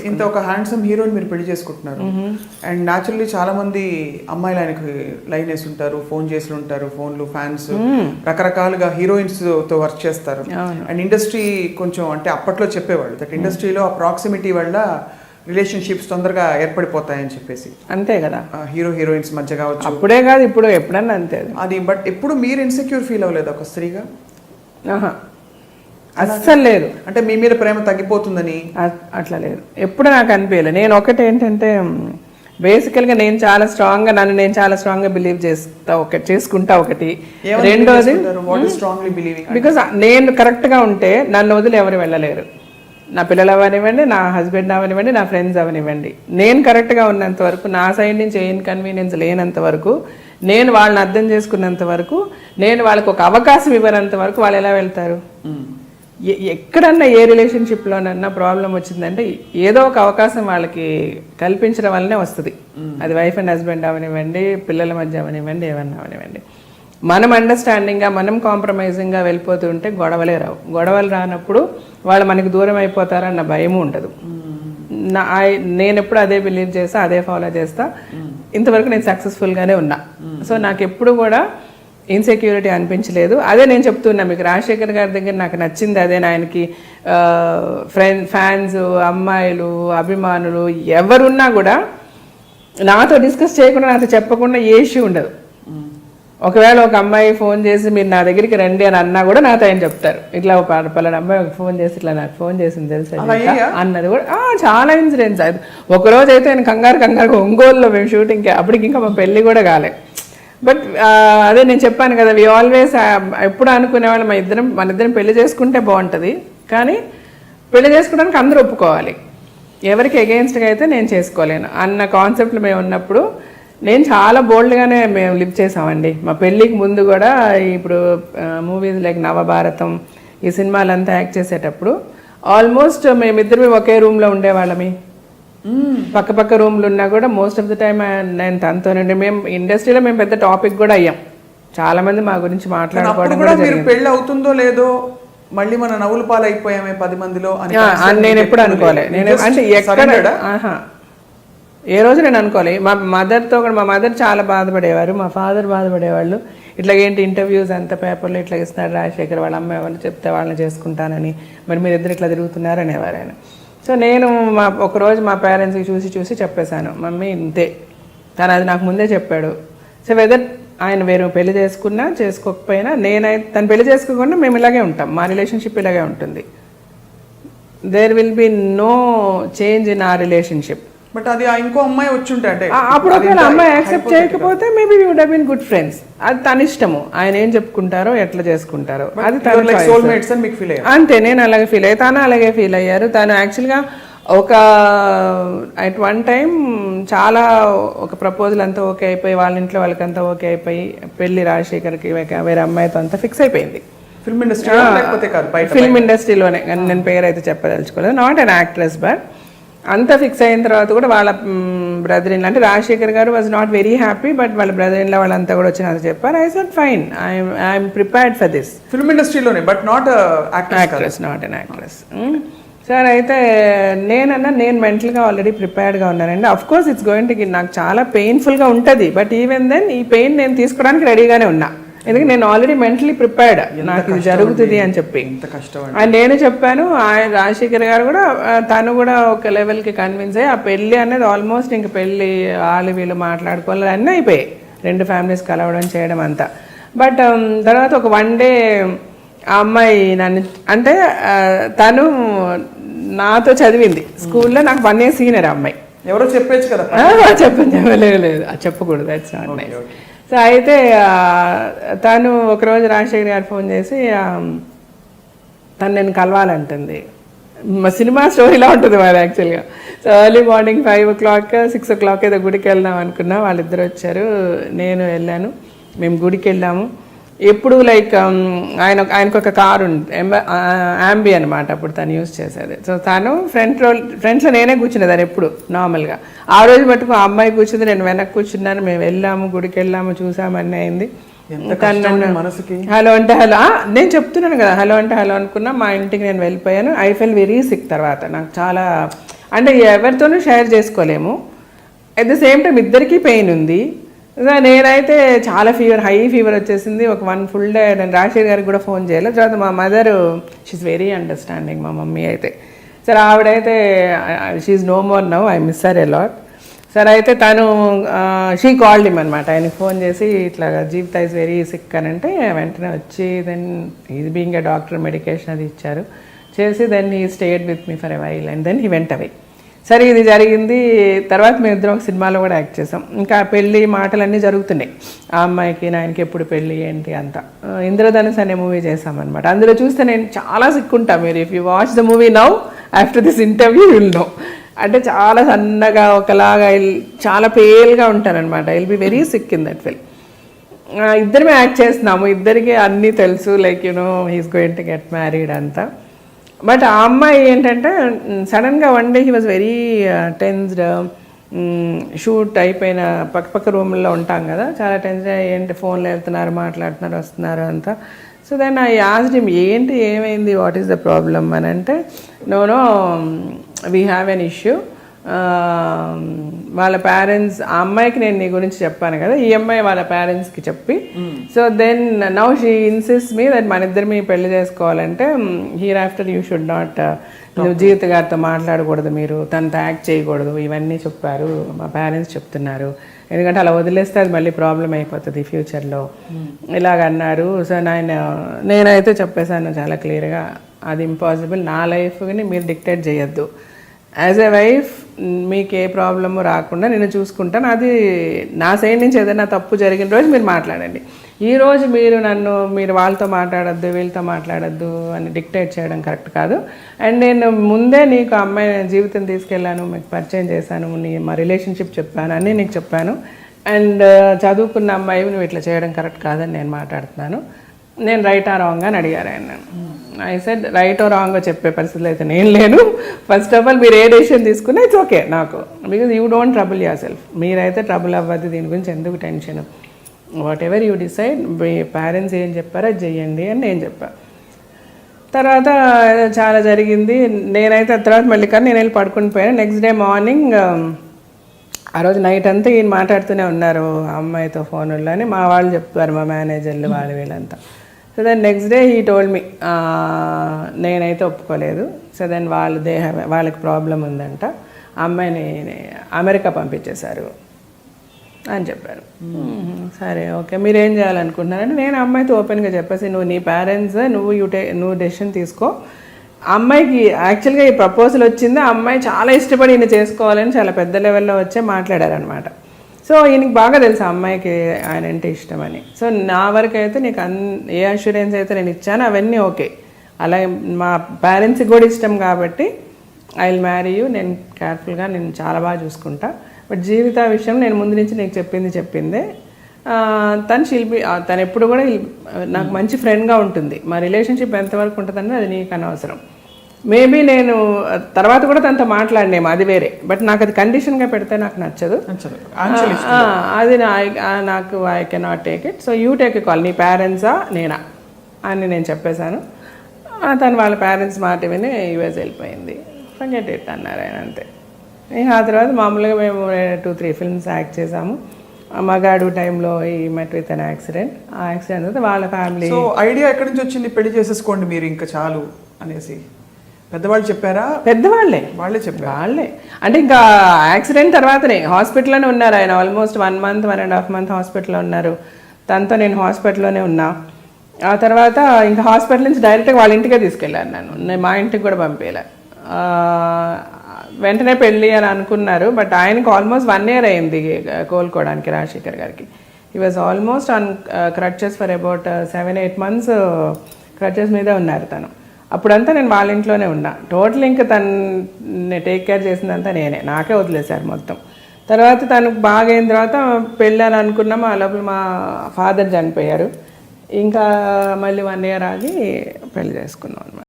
ఇంత ఒక హ్యాండ్సమ్ హీరోని మీరు పెళ్లి చేసుకుంటున్నారు అండ్ న్యాచురల్లీ చాలా మంది అమ్మాయిలు ఆయనకి లైన్ వేసి ఉంటారు, ఫోన్ చేసి ఉంటారు, ఫోన్లు ఫ్యాన్స్ రకరకాలుగా హీరోయిన్స్ తో వర్క్ చేస్తారు. అండ్ ఇండస్ట్రీ కొంచెం అంటే అప్పట్లో చెప్పేవాళ్ళు దట్ ఇండస్ట్రీలో ఆ ప్రాక్సిమిటీ వల్ల రిలేషన్షిప్స్ తొందరగా ఏర్పడిపోతాయని చెప్పేసి. అంతే కదా, హీరో హీరోయిన్స్ మధ్య కావచ్చు. అప్పుడే కాదు ఇప్పుడు ఎప్పుడన్నా అంతే అది. బట్ ఎప్పుడు మీరు ఇన్సెక్యూర్ ఫీల్ అవ్వలేదు ఒక స్త్రీగా? అస్సలు లేదు. అంటే మీ మీద ప్రేమ తగ్గిపోతుందని అట్లా లేదు, ఎప్పుడు నాకు అనిపించలేదు. నేను ఒకటి ఏంటంటే బేసికల్గా నేను చాలా స్ట్రాంగ్గా నేను చాలా స్ట్రాంగ్గా బిలీవ్ చేసుకుంటా ఒకటి. రెండోది బికాస్ నేను కరెక్ట్గా ఉంటే నన్ను వదిలి ఎవరు వెళ్ళలేరు. నా పిల్లలు అవనివ్వండి, నా హస్బెండ్ అవనివ్వండి, నా ఫ్రెండ్స్ అవనివ్వండి. నేను కరెక్ట్గా ఉన్నంత వరకు, నా సైడ్ నుంచి ఏ ఇన్కన్వీనియన్స్ లేనంత వరకు, నేను వాళ్ళని అర్థం చేసుకున్నంత వరకు, నేను వాళ్ళకి ఒక అవకాశం ఇవ్వనంత వరకు వాళ్ళు ఎలా వెళ్తారు? ఎక్కడన్నా ఏ రిలేషన్షిప్లోనన్నా ప్రాబ్లం వచ్చిందంటే ఏదో ఒక అవకాశం వాళ్ళకి కల్పించడం వల్లనే వస్తుంది. అది వైఫ్ అండ్ హస్బెండ్ అవనివ్వండి, పిల్లల మధ్య అవనివ్వండి, ఏమన్నా అవనివ్వండి. మనం అండర్స్టాండింగ్గా, మనం కాంప్రమైజింగ్గా వెళ్ళిపోతూ ఉంటే గొడవలే రావు. గొడవలు రానప్పుడు వాళ్ళు మనకి దూరం అయిపోతారన్న భయము ఉండదు. నేను ఎప్పుడు అదే బిలీవ్ చేస్తా, అదే ఫాలో చేస్తా. ఇంతవరకు నేను సక్సెస్ఫుల్గానే ఉన్నా. సో నాకు ఎప్పుడు కూడా ఇన్సెక్యూరిటీ అనిపించలేదు. అదే నేను చెప్తున్నా మీకు, రాజశేఖర్ గారి దగ్గర నాకు నచ్చింది అదే. ఆయనకి ఫ్యాన్స్, అమ్మాయిలు, అభిమానులు ఎవరున్నా కూడా నాతో డిస్కస్ చేయకుండా, నాతో చెప్పకుండా ఏ ఇష్యూ ఉండదు. ఒకవేళ ఒక అమ్మాయి ఫోన్ చేసి మీరు నా దగ్గరికి రండి అని అన్నా కూడా నాతో ఆయన చెప్తారు. ఇట్లా పలానా అమ్మాయి ఒక ఫోన్ చేసి ఇట్లా నాకు ఫోన్ చేసింది తెలుసా అన్నది కూడా. చాలా ఇన్సిడెంట్స్. అది ఒకరోజు అయితే ఆయన కంగారు ఒంగోలులో మేము షూటింగ్కి, అప్పటికి ఇంకా మా పెళ్ళి కూడా కాలే. బట్ అదే నేను చెప్పాను కదా, వి ఆల్వేస్ ఎప్పుడు అనుకునేవాళ్ళు మన ఇద్దరం పెళ్లి చేసుకుంటే బాగుంటుంది, కానీ పెళ్లి చేసుకోవడానికి అందరూ ఒప్పుకోవాలి. ఎవరికి ఎగెయిన్స్ట్గా అయితే నేను చేసుకోలేను అన్న కాన్సెప్ట్లో మేము ఉన్నప్పుడు నేను చాలా బోల్డ్గానే మేము లివ్ చేసామండి. మా పెళ్ళికి ముందు కూడా ఇప్పుడు మూవీస్ లైక్ నవభారతం, ఈ సినిమాలంతా యాక్ట్ చేసేటప్పుడు ఆల్మోస్ట్ మేమిద్దరు ఒకే రూమ్లో ఉండేవాళ్ళమి. పక్క రూమ్లు ఉన్నా కూడా మోస్ట్ ఆఫ్ ద టైమ్ నేను తనతోనండి. మేము ఇండస్ట్రీలో మేము పెద్ద టాపిక్ కూడా అయ్యాం. చాలా మంది మా గురించి మాట్లాడుకోవడం కూడా జరిగింది. పెళ్ళి అవుతుందో లేదో మళ్ళీ మన నవ్వుల పాలు అయిపోయామే 10 మందిలో అని నేను ఎప్పుడు అనుకోలే. నేను అంటే ఎక్కడ ఏ రోజు నేను అనుకోలే. మా మదర్తో కూడా, మా మదర్ చాలా బాధపడేవారు, మా ఫాదర్ బాధపడేవాళ్ళు. ఇట్లా ఏంటి ఇంటర్వ్యూస్ అంత పేపర్లో ఇట్లా ఇస్తున్నారు రాజశేఖర్, వాళ్ళ అమ్మాయి వాళ్ళు చెప్తే వాళ్ళని చేసుకుంటానని, మరి మీరు ఇద్దరు ఇట్లా తిరుగుతున్నారు అనేవారు ఆయన. సో నేను ఒకరోజు మా పేరెంట్స్కి చూసి చెప్పేశాను, మమ్మీ ఇంతే. తను అది నాకు ముందే చెప్పాడు. సో వెదర్ ఆయన వేరే పెళ్లి చేసుకున్నా చేసుకోకపోయినా, నేనైతే తను పెళ్లి చేసుకోకుండా మేము ఇలాగే ఉంటాం, మా రిలేషన్షిప్ ఇలాగే ఉంటుంది. There will be no change in ఆ రిలేషన్షిప్. బట్ అది ఇంకో అమ్మాయి వచ్చి ఉంటే అంటే అప్పుడు ఒకవేళ అమ్మాయి యాక్సెప్ట్ చేయకపోతే maybe we would have been good friends. అది తన ఇష్టము, ఆయన ఏం చెప్పుకుంటారో ఎట్లా చేసుకుంటారో అది తన సోల్మేట్స్ అని మీకు ఫీల్ అయ్యారు. అంతే, నేను అలాగే ఫీల్ అయ్యి, తను అలాగే ఫీల్ అయ్యారు. తను యాక్చువల్గా అట్ వన్ టైం చాలా ఒక ప్రపోజల్ అంతా ఓకే అయిపోయి, వాళ్ళ ఇంట్లో వాళ్ళకంతా ఓకే అయిపోయి, పెళ్లి రాజశేఖర్కి వేరే అమ్మాయితో అంతా ఫిక్స్ అయిపోయింది. ఫిల్మ్ ఇండస్ట్రీలోనే, నేను పేరు అయితే చెప్పదలుచుకోలేదు, నాట్ అన్ యాక్ట్రెస్. బట్ అంతా ఫిక్స్ అయిన తర్వాత కూడా వాళ్ళ బ్రదర్ ఇన్ లా, అంటే రాజశేఖర్ గారు was not very happy, but వాళ్ళ బ్రదర్ ఇన్ లా వాళ్ళంతా కూడా వచ్చి నాకు చెప్పారు. I said fine, I'm prepared for this. Film ఇండస్ట్రీలోనే, but not actress, not an actress. Sir అయితే నేను మెంటల్గా ఆల్రెడీ ప్రిపేర్డ్గా ఉన్నానండి. Of course it's going to, నాకు చాలా పెయిన్ఫుల్గా ఉంటుంది, బట్ ఈవెన్ దెన్ ఈ పెయిన్ నేను తీసుకోవడానికి రెడీగానే ఉన్నా. ఎందుకంటే నేను ఆల్రెడీ మెంటలీ ప్రిపేర్డ్, నాకు ఇది జరుగుతుంది అని చెప్పి. అండ్ నేను చెప్పాను, ఆయన రాజశేఖర్ గారు కూడా, తను కూడా ఒక లెవెల్కి కన్విన్స్ అయ్యి, ఆ పెళ్ళి అనేది ఆల్మోస్ట్ ఇంక పెళ్ళి వాళ్ళు వీళ్ళు మాట్లాడుకోవాలి అన్నీ అయిపోయాయి, 2 ఫ్యామిలీస్ కలవడం చేయడం అంతా. బట్ తర్వాత ఒక 1 డే ఆ అమ్మాయి నన్ను, అంటే తను నాతో చదివింది స్కూల్లో, నాకు 1 year సీనియర్ అమ్మాయి. ఎవరో చెప్పచ్చు కదా? చెప్పలేదు, చెప్పకూడదు, దట్స్ నాట్ నైస్. సో అయితే తను ఒకరోజు రాజశేఖర్ గారు ఫోన్ చేసి తను నేను కలవాలంటుంది. మా సినిమా స్టోరీలా ఉంటుంది మరి యాక్చువల్గా. So early morning 5 o'clock 6 o'clock ఏదో గుడికి వెళ్దాం అనుకున్నా. వాళ్ళిద్దరు వచ్చారు, నేను వెళ్ళాను. మేము గుడికి వెళ్ళాము. ఎప్పుడు లైక్ ఆయనకు ఒక కారు ఉంది, యాంబీ అనమాట, అప్పుడు తను యూజ్ చేసేది. సో తను ఫ్రంట్లో నేనే కూర్చునేదాన్ని ఎప్పుడు నార్మల్గా. ఆ రోజు మటుకు ఆ అమ్మాయి కూర్చుంది, నేను వెనక్కి కూర్చున్నాను. మేము వెళ్ళాము, గుడికి వెళ్ళాము, చూసాము, అన్నీ అయింది. హలో అంటే హలో, నేను చెప్తున్నాను కదా, హలో అంటే హలో అనుకున్నా. మా ఇంటికి నేను వెళ్ళిపోయాను. I fell very sick. తర్వాత నాకు చాలా అంటే ఎవరితోనూ షేర్ చేసుకోలేము. అట్ ద సేమ్ టైం ఇద్దరికీ పెయిన్ ఉంది. నేనైతే చాలా హై ఫీవర్ వచ్చేసింది. ఒక 1 full day నేను రాజశేఖర్ గారికి కూడా ఫోన్ చేయలేదు. తర్వాత మా మదర్ షీఈ్ వెరీ అండర్స్టాండింగ్, మా మమ్మీ అయితే. సరే ఆవిడైతే she no more now, I miss her a lot. సరే అయితే తను షీ కాల్డ్ హిమ్ అనమాట. ఆయనకి ఫోన్ చేసి ఇట్లా జీవిత ఈజ్ వెరీ సిక్ అని అంటే వెంటనే వచ్చి then is being a doctor medication అది ఇచ్చారు చేసి then he stayed with me for a while and then he went away. సరే ఇది జరిగింది. తర్వాత మేము ఇద్దరం ఒక సినిమాలో కూడా యాక్ట్ చేసాం. ఇంకా పెళ్ళి మాటలన్నీ జరుగుతున్నాయి. ఆ అమ్మాయికి నాయనకి ఎప్పుడు పెళ్ళి ఏంటి అంతా. ఇంద్రధనుస్ అనే మూవీ చేసామన్నమాట. అందులో చూస్తే నేను చాలా సిక్కుంటా. మీరు if you watch the movie now after this interview will know. అంటే చాలా సన్నగా ఒకలాగా చాలా పేల్గా ఉంటానన్నమాట. I will be very sick in that film. ఇద్దరమే యాక్ట్ చేస్తున్నాము, ఇద్దరికి అన్నీ తెలుసు, like you know he's going to get married అంతా. బట్ ఆ అమ్మాయి ఏంటంటే సడన్గా one day he was very tensed. Shoot అయిపోయిన పక్క రూమ్లో ఉంటాం కదా, చాలా టెన్స్డ్. ఏంటి ఫోన్లో వెళ్తున్నారు, మాట్లాడుతున్నారు, వస్తున్నారు అంతా. So then I asked him ఏంటి ఏమైంది, వాట్ ఈస్ ద ప్రాబ్లమ్ అని అంటే no we have an issue. వాళ్ళ పేరెంట్స్, ఆ అమ్మాయికి నేను నీ గురించి చెప్పాను కదా, ఈ అమ్మాయి వాళ్ళ పేరెంట్స్కి చెప్పి so then now she insist me that మన ఇద్దరు మీ పెళ్లి చేసుకోవాలంటే hereafter you should not, నువ్వు జీవిత గారితో మాట్లాడకూడదు, మీరు తనతో యాక్ట్ చేయకూడదు, ఇవన్నీ చెప్పారు మా పేరెంట్స్ చెప్తున్నారు. ఎందుకంటే అలా వదిలేస్తే అది మళ్ళీ ప్రాబ్లం అయిపోతుంది ఫ్యూచర్లో ఇలాగన్నారు. సో నేనైతే చెప్పేశాను చాలా క్లియర్గా, అది ఇంపాసిబుల్, నా లైఫ్ని మీరు డిక్టేట్ చేయొద్దు. యాజ్ ఎ వైఫ్ మీకు ఏ ప్రాబ్లము రాకుండా నేను చూసుకుంటాను. అది నా సైడ్ నుంచి ఏదైనా తప్పు జరిగిన రోజు మీరు మాట్లాడండి. ఈరోజు మీరు వాళ్ళతో మాట్లాడద్దు, వీళ్ళతో మాట్లాడద్దు అని డిక్టేట్ చేయడం కరెక్ట్ కాదు. అండ్ నేను ముందే నీకు అమ్మాయి జీవితం తీసుకెళ్ళాను, మీకు పరిచయం చేశాను, మా రిలేషన్షిప్ చెప్పాను, అన్నీ నీకు చెప్పాను. అండ్ చదువుకున్న అమ్మాయి నువ్వు ఇట్లా చేయడం కరెక్ట్ కాదని నేను మాట్లాడుతున్నాను. నేను రైటా రాంగ్ అని అడిగారు ఆయన. I said right or wrong చెప్పే పరిస్థితులు అయితే నేను లేను. ఫస్ట్ ఆఫ్ ఆల్ మీరు ఏ డెసిషన్ తీసుకున్నా ఇట్స్ ఓకే నాకు, because you don't trouble yourself. మీరైతే ట్రబుల్ అవ్వద్దు, దీని గురించి ఎందుకు tension. Whatever you decide, మీ పేరెంట్స్ ఏం చెప్పారో అది చెయ్యండి అని నేను చెప్పాను. తర్వాత చాలా జరిగింది. నేనైతే తర్వాత మళ్ళీ కానీ నేను వెళ్ళి పడుకుని పోయాను. నెక్స్ట్ డే మార్నింగ్, ఆ రోజు నైట్ అంతా ఈయన మాట్లాడుతూనే ఉన్నారు ఆ అమ్మాయితో ఫోన్లో అని మా వాళ్ళు చెప్పారు, మా మేనేజర్లు వాళ్ళు వీళ్ళంతా. So then next day he told me, నేనైతే ఒప్పుకోలేదు. సో దెన్ వాళ్ళకి ప్రాబ్లం ఉందంట, అమ్మాయిని అమెరికా పంపించేశారు అని చెప్పారు. సరే ఓకే, మీరేం చేయాలనుకుంటున్నారంటే నేను అమ్మాయితో ఓపెన్గా చెప్పేసి, నువ్వు నీ పేరెంట్స్ నువ్వు డెసిషన్ తీసుకో. అమ్మాయికి యాక్చువల్గా ఈ ప్రపోజల్ వచ్చింది, ఆ అమ్మాయి చాలా ఇష్టపడి ఈయన చేసుకోవాలని చాలా పెద్ద లెవెల్లో వచ్చే మాట్లాడారనమాట. సో ఈయనకి బాగా తెలుసు ఆ అమ్మాయికి ఆయన అంటే ఇష్టమని. సో నా వరకు అయితే నీకు ఏ అష్యూరెన్స్ అయితే నేను ఇచ్చానో అవన్నీ ఓకే. అలాగే మా పేరెంట్స్కి కూడా ఇష్టం కాబట్టి ఐ విల్ మ్యారీ యూ, నేను కేర్ఫుల్గా నేను చాలా బాగా చూసుకుంటా. బట్ జీవిత విషయం నేను ముందు నుంచి నీకు చెప్పిందే. తను ఎప్పుడు కూడా నాకు మంచి ఫ్రెండ్గా ఉంటుంది. మా రిలేషన్షిప్ ఎంతవరకు ఉంటుందని అది నీకు అనవసరం. మేబీ నేను తర్వాత కూడా తనతో మాట్లాడినేమో, అది వేరే. బట్ నాకు అది కండిషన్గా పెడితే నాకు నచ్చదు. అది నాకు I cannot take it. So you take a call, నీ పేరెంట్సా నేనా అని నేను చెప్పేశాను. తను వాళ్ళ పేరెంట్స్ మాట విని యూఎస్ వెళ్ళిపోయింది. ఫర్గెట్ ఇట్ అన్నారు ఆయన, అంతే. ఆ తర్వాత మామూలుగా మేము 2-3 ఫిల్మ్స్ యాక్ట్ చేసాము. మగాడు టైంలో ఈ మెట్ విత్ అన్ యాక్సిడెంట్. ఆ యాక్సిడెంట్ అయితే వాళ్ళ ఫ్యామిలీ. సో ఐడియా ఎక్కడి నుంచి వచ్చింది, పెళ్లి చేసేసుకోండి మీరు ఇంకా చాలు అనేసి? పెద్దవాళ్ళు చెప్పారా? వాళ్ళే చెప్పారు. వాళ్ళే అంటే ఇంకా యాక్సిడెంట్ తర్వాతనే హాస్పిటల్లోనే ఉన్నారు ఆయన. ఆల్మోస్ట్ 1 month 1.5 month హాస్పిటల్లో ఉన్నారు. తనతో నేను హాస్పిటల్లోనే ఉన్నా. ఆ తర్వాత ఇంకా హాస్పిటల్ నుంచి డైరెక్ట్గా వాళ్ళ ఇంటికే తీసుకెళ్ళాను. నేను మా ఇంటికి కూడా పంపేలా. వెంటనే పెళ్ళి అని అనుకున్నారు. బట్ ఆయనకు ఆల్మోస్ట్ 1 year అయింది కోలుకోవడానికి, రాజశేఖర్ గారికి. He was almost on crutches for about 7-8 months crutches మీదే ఉన్నారు తను. అప్పుడంతా నేను వాళ్ళ ఇంట్లోనే ఉన్నా. టోటల్ ఇంకా తను టేక్ కేర్ చేసిందంతా నేనే, నాకే వదిలేశారు మొత్తం. తర్వాత తనకు బాగా అయిన తర్వాత పెళ్ళి అని అనుకున్నాము. ఆ లోపల మా ఫాదర్ చనిపోయారు. ఇంకా మళ్ళీ 1 year ఆగి పెళ్లి చేసుకున్నాం అన్నమాట.